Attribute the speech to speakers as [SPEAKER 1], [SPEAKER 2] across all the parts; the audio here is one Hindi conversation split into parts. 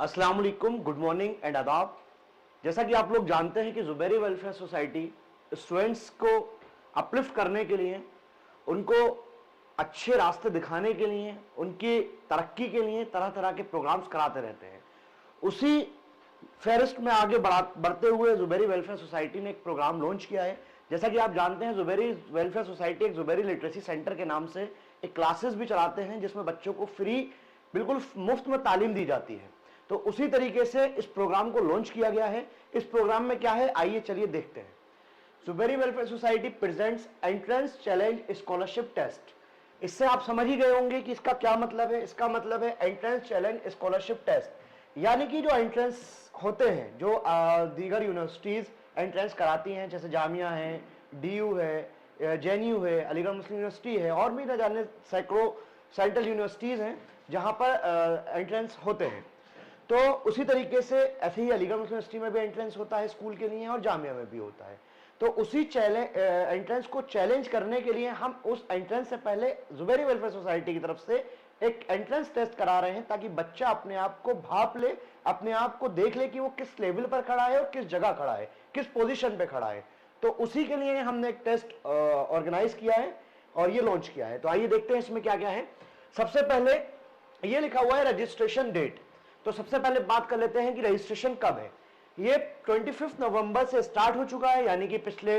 [SPEAKER 1] अस्सलाम वालेकुम, गुड मॉर्निंग एंड आदाब। जैसा कि आप लोग जानते हैं कि ज़ुबैरी वेलफेयर सोसाइटी स्टूडेंट्स को अपलिफ्ट करने के लिए, उनको अच्छे रास्ते दिखाने के लिए, उनकी तरक्की के लिए तरह तरह के प्रोग्राम्स कराते रहते हैं। उसी फेरिस्ट में आगे बढ़ते हुए ज़ुबैरी वेलफेयर सोसाइटी ने एक प्रोग्राम लॉन्च किया है। जैसा कि आप जानते हैं, ज़ुबैरी वेलफेयर सोसाइटी एक ज़ुबैरी लिटरेसी सेंटर के नाम से एक क्लासेस भी चलाते हैं, जिसमें बच्चों को फ्री, बिल्कुल मुफ्त में तालीम दी जाती है। तो उसी तरीके से इस प्रोग्राम को लॉन्च किया गया है। इस प्रोग्राम में क्या है, आइए चलिए देखते हैं। Zubairi welfare society presents entrance challenge scholarship test. इससे आप समझ ही गए होंगे कि इसका क्या मतलब है। इसका मतलब है एंट्रेंस चैलेंज स्कॉलरशिप टेस्ट, यानी कि जो एंट्रेंस होते हैं, जो दीगर यूनिवर्सिटीज एंट्रेंस कराती हैं, जैसे जामिया है, डीयू है, जेएनयू है, अलीगढ़ मुस्लिम यूनिवर्सिटी है, और भी न जाने सैकड़ों सेंट्रल यूनिवर्सिटीज हैं जहां पर एंट्रेंस होते हैं। तो उसी तरीके से ऐसे ही अलीगढ़ मुस्लिम यूनिवर्सिटी में भी एंट्रेंस होता है स्कूल के लिए, और जामिया में भी होता है। तो उसी एंट्रेंस को चैलेंज करने के लिए हम उस एंट्रेंस से पहले ज़ुबैरी वेलफेयर सोसाइटी की तरफ से एक एंट्रेंस टेस्ट करा रहे हैं, ताकि बच्चा अपने आप को भाप ले, अपने आप को देख ले कि वो किस लेवल पर खड़ा है और किस जगह खड़ा है, किस पोजीशन पे खड़ा है। तो उसी के लिए हमने एक टेस्ट ऑर्गेनाइज किया है और ये लॉन्च किया है। तो आइए देखते हैं इसमें क्या क्या है। सबसे पहले ये लिखा हुआ है रजिस्ट्रेशन डेट। तो सबसे पहले बात कर लेते हैं कि रजिस्ट्रेशन कब है। ये 25 नवंबर से स्टार्ट हो चुका है, यानी कि पिछले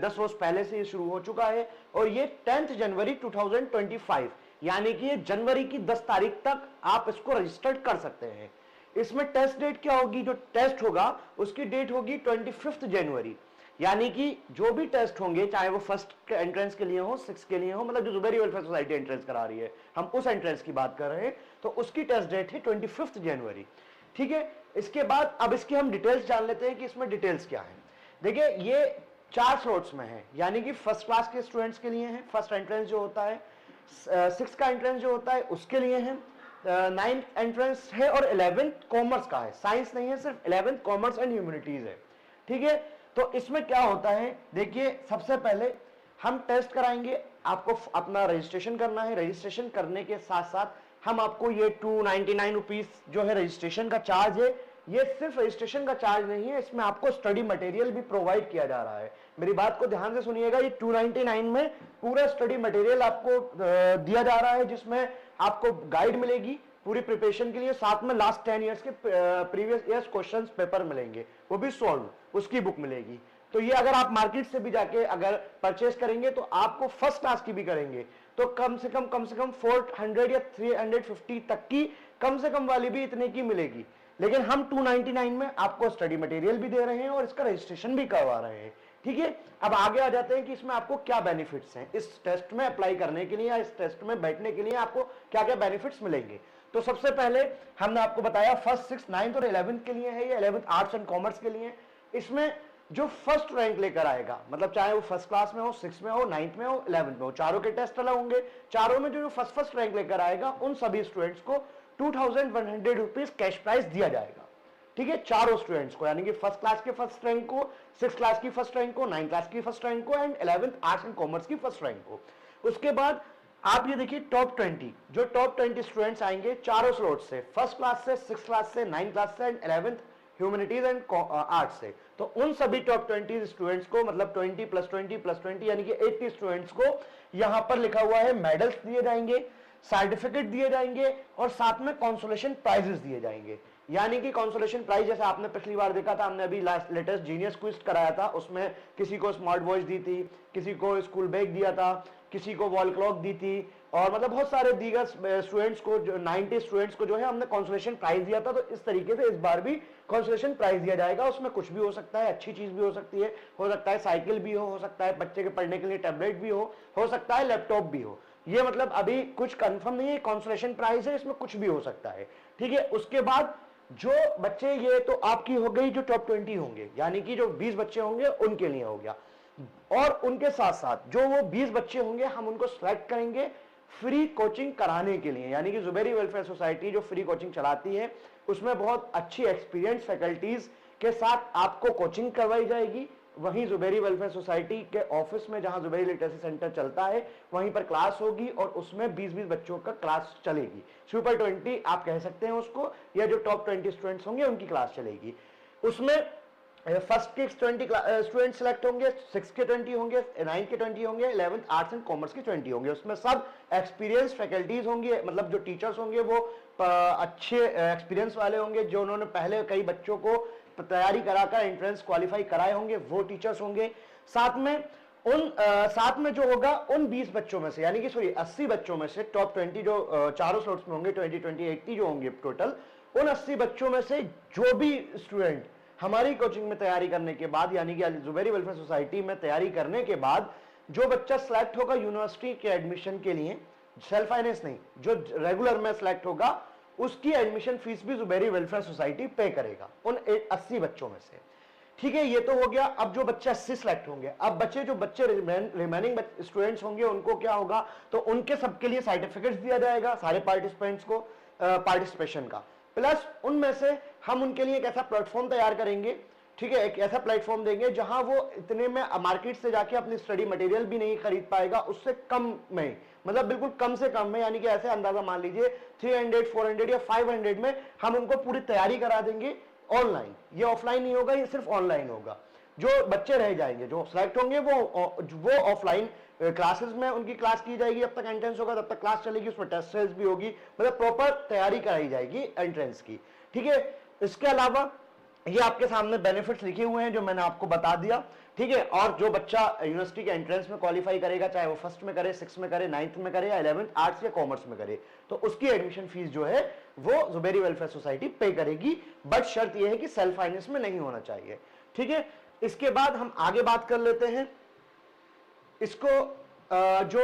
[SPEAKER 1] 10 रोज पहले से ये शुरू हो चुका है, और ये 10 जनवरी 2025, यानी कि ये जनवरी की 10 तारीख तक आप इसको रजिस्टर्ड कर सकते हैं। इसमें टेस्ट डेट क्या होगी, जो टेस्ट होगा उसकी डेट होगी 25 जनवरी, यानी कि जो भी टेस्ट होंगे, चाहे वो फर्स्ट एंट्रेंस के लिए हो, 6 के लिए हो, मतलब जो ज़ुबैरी वेलफेयर सोसाइटी एंट्रेंस करा रही है, हम उस एंट्रेंस की बात कर रहे हैं, तो उसकी टेस्ट डेट है 25 जनवरी। ठीक है। इसके बाद अब इसकी हम डिटेल्स जान लेते हैं कि इसमें डिटेल्स क्या है। देखिए, ये 4 स्लॉट्स में है, यानी कि फर्स्ट क्लास के स्टूडेंट्स के लिए है फर्स्ट एंट्रेंस जो होता है, 6 का एंट्रेंस जो होता है उसके लिए है, 9th एंट्रेंस है, और 11th कॉमर्स का है, साइंस नहीं है, सिर्फ 11th कॉमर्स एंड ह्यूमैनिटीज है। ठीक है। तो इसमें क्या होता है, देखिए, सबसे पहले हम टेस्ट कराएंगे, आपको अपना रजिस्ट्रेशन करना है। रजिस्ट्रेशन करने के साथ साथ हम आपको ये 299 रुपीज जो है रजिस्ट्रेशन का चार्ज है, ये सिर्फ रजिस्ट्रेशन का चार्ज नहीं है, इसमें आपको स्टडी मटेरियल भी प्रोवाइड किया जा रहा है। मेरी बात को ध्यान से सुनिएगा, ये 299 में पूरा स्टडी मटेरियल आपको दिया जा रहा है, जिसमें आपको गाइड मिलेगी पूरी प्रिपरेशन के लिए, साथ में लास्ट 10 ईयर्स के प्रीवियस ईयर्स क्वेश्चंस पेपर मिलेंगे, वो भी सॉल्व, उसकी बुक मिलेगी। तो ये अगर आप मार्केट से भी जाके अगर परचेस करेंगे, तो आपको फर्स्ट क्लास की भी करेंगे तो कम से कम 400 या 350 तक की, कम से कम वाली भी इतने की मिलेगी। लेकिन हम 299 में आपको स्टडी मटेरियल भी दे रहे हैं और इसका रजिस्ट्रेशन भी करवा रहे हैं। ठीक है। अब आगे आ जाते हैं कि इसमें आपको क्या बेनिफिट्स हैं, इस टेस्ट में अप्लाई करने के लिए या इस टेस्ट में बैठने के लिए आपको क्या क्या बेनिफिट्स मिलेंगे। तो सबसे पहले हमने आपको बताया फर्स्ट, 6, 9th और 11th के लिए है, ये 11th आर्ट्स एंड कॉमर्स के लिए। इसमें जो फर्स्ट रैंक लेकर आएगा, मतलब चाहे वो फर्स्ट क्लास में हो, 6 में हो, 9th में हो, 11th में हो, चारों के टेस्ट अलग होंगे। चारों में जो फर्स्ट रैंक लेकर आएगा, उन सभी स्टूडेंट्स को 2100 रुपीज कैश प्राइज दिया जाएगा। ठीक है, चारों स्टूडेंट्स को, यानी कि फर्स्ट क्लास के फर्स्ट रैंक को, 6 क्लास की फर्स्ट रैंक को, 9 क्लास की फर्स्ट रैंक को, and 11th arts and commerce की फर्स्ट रैंक को। उसके बाद आप ये देखिए, टॉप 20, जो टॉप 20 स्टूडेंट्स आएंगे चारों स्लॉट से, फर्स्ट क्लास से, 6 क्लास से, 9 क्लास से, and 11th humanities and arts से, तो उन सभी टॉप 20 स्टूडेंट्स को, मतलब 20 + 20 + 20 यानी कि 80 स्टूडेंट्स को यहां पर लिखा हुआ है मेडल्स दिए जाएंगे, सर्टिफिकेट दिए जाएंगे, और साथ में कंसोलेशन प्राइजेस दिए जाएंगे। यानी कि कंसोलेशन प्राइज, जैसे आपने पिछली बार देखा था, हमने अभी लेटेस्ट जीनियस क्विज कराया था, उसमें किसी को स्मार्ट वॉच दी थी, किसी को स्कूल बैग दिया था, किसी को वॉल क्लॉक दी थी, और मतलब बहुत सारे दीगर स्टूडेंट्स को, जो 90 स्टूडेंट्स को जो है हमने कंसोलेशन प्राइज दिया था। तो इस तरीके से इस बार भी कंसोलेशन प्राइज दिया जाएगा। उसमें कुछ भी हो सकता है, अच्छी चीज भी हो सकती है, सकता है साइकिल भी हो सकता है बच्चे के पढ़ने के लिए टैबलेट भी हो सकता है लैपटॉप भी हो। ये मतलब अभी कुछ कंफर्म नहीं है, कंसोलेशन प्राइज है, इसमें कुछ भी हो सकता है। ठीक है। उसके बाद जो बच्चे, ये तो आपकी हो गई जो टॉप 20 होंगे, यानी कि जो 20 बच्चे होंगे उनके लिए हो गया, और उनके साथ साथ जो वो 20 बच्चे होंगे, हम उनको सिलेक्ट करेंगे फ्री कोचिंग कराने के लिए। यानी कि ज़ुबैरी वेलफेयर सोसाइटी जो फ्री कोचिंग चलाती है, उसमें बहुत अच्छी एक्सपीरियंस फैकल्टीज के साथ आपको कोचिंग करवाई जाएगी, वहीं जुबैरी वेलफेयर सोसाइटी के ऑफिस में जहां जुबैरी लिटरेसी सेंटर चलता है वहीं पर क्लास होगी और उसमें 20-20 बच्चों का क्लास चलेगी। सुपर 20 आप कह सकते हैं उसको, या जो टॉप 20 स्टूडेंट्स होंगे उनकी क्लास चलेगी। उसमें फर्स्ट के 20 स्टूडेंट सेलेक्ट होंगे, 6 के 20 होंगे, 9 के 20 होंगे, 11th आर्ट्स एंड कॉमर्स के 20 होंगे। उसमें सब एक्सपीरियंस फैकल्टीज होंगे, मतलब जो टीचर्स होंगे वो अच्छे एक्सपीरियंस वाले होंगे, जो उन्होंने पहले कई बच्चों को तैयारी कराकर एंट्रेंस क्वालिफाई कराए होंगे, वो टीचर्स होंगे। साथ में जो होगा उन 20 बच्चों में से, यानी कि सॉरी 80 बच्चों में से टॉप 20 जो चारों स्लॉट्स में होंगे, 20, 20, 80 जो होंगे टोटल, उन 80 बच्चों में से जो भी स्टूडेंट हमारी कोचिंग में तैयारी करने के बाद, यानी कि जुबैरी वेलफेयर सोसाइटी में तैयारी करने के बाद जो बच्चा सिलेक्ट होगा यूनिवर्सिटी के एडमिशन के लिए, सेल्फ फाइनेंस नहीं, जो रेगुलर में सिलेक्ट होगा, उसकी एडमिशन फीस भी जुबैरी वेलफेयर सोसाइटी पे करेगा उन 80 बच्चों में से। ठीक है, ये तो हो गया। अब जो बच्चे 80 सिलेक्ट होंगे, अब जो बच्चे रिमेनिंग स्टूडेंट्स होंगे उनको क्या होगा, तो उनके सबके लिए सर्टिफिकेट्स दिया जाएगा सारे पार्टिसिपेंट्स को पार्टिसिपेशन का। प्लस उनमें से हम उनके लिए एक ऐसा प्लेटफॉर्म तैयार करेंगे, ठीक है, एक ऐसा प्लेटफॉर्म देंगे जहां वो इतने में मार्केट से जाके अपनी स्टडी मटेरियल भी नहीं खरीद पाएगा, उससे कम में, मतलब बिल्कुल कम से कम में, यानी कि ऐसे अंदाजा मान लीजिए 300, 400 या 500 में हम उनको पूरी तैयारी करा देंगे ऑनलाइन। ये ऑफलाइन नहीं होगा, ये सिर्फ ऑनलाइन होगा। जो बच्चे रह जाएंगे, जो सिलेक्ट होंगे, वो ऑफलाइन क्लासेस में उनकी क्लास की जाएगी, जब तक एंट्रेंस होगा तब तक क्लास चलेगी, उसमें टेस्ट सीरीज भी होगी, मतलब प्रॉपर तैयारी कराई जाएगी एंट्रेंस की। ठीक है, इसके अलावा ये आपके सामने बेनिफिट्स लिखे हुए हैं जो मैंने आपको बता दिया। ठीक है, और जो बच्चा यूनिवर्सिटी के एंट्रेंस में क्वालिफाई करेगा, चाहे वो फर्स्ट में करे, 6 में करे, 9th में करे, या 11th आर्ट्स या कॉमर्स में करे, तो उसकी एडमिशन फीस जो है वो जुबैरी वेलफेयर सोसाइटी पे करेगी, बट शर्त यह है कि सेल्फ फाइनेंस में नहीं होना चाहिए। ठीक है, इसके बाद हम आगे बात कर लेते हैं। इसको जो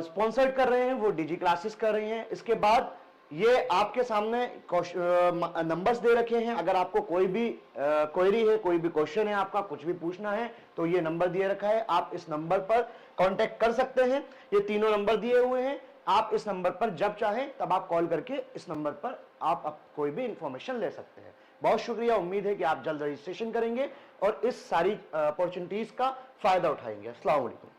[SPEAKER 1] स्पॉन्सर्ड कर रहे हैं वो डिजी क्लासेस कर रही हैं। इसके बाद ये आपके सामने नंबर्स दे रखे हैं, अगर आपको कोई भी क्वेरी है, कोई भी क्वेश्चन है, आपका कुछ भी पूछना है, तो ये नंबर दिए रखा है, आप इस नंबर पर कांटेक्ट कर सकते हैं। ये तीनों नंबर दिए हुए हैं, आप इस नंबर पर जब चाहें तब आप कॉल करके इस नंबर पर आप कोई भी इंफॉर्मेशन ले सकते हैं। बहुत शुक्रिया, उम्मीद है कि आप जल्द रजिस्ट्रेशन करेंगे और इस सारी अपॉर्चुनिटीज का फायदा उठाएंगे। अस्सलाम वालेकुम।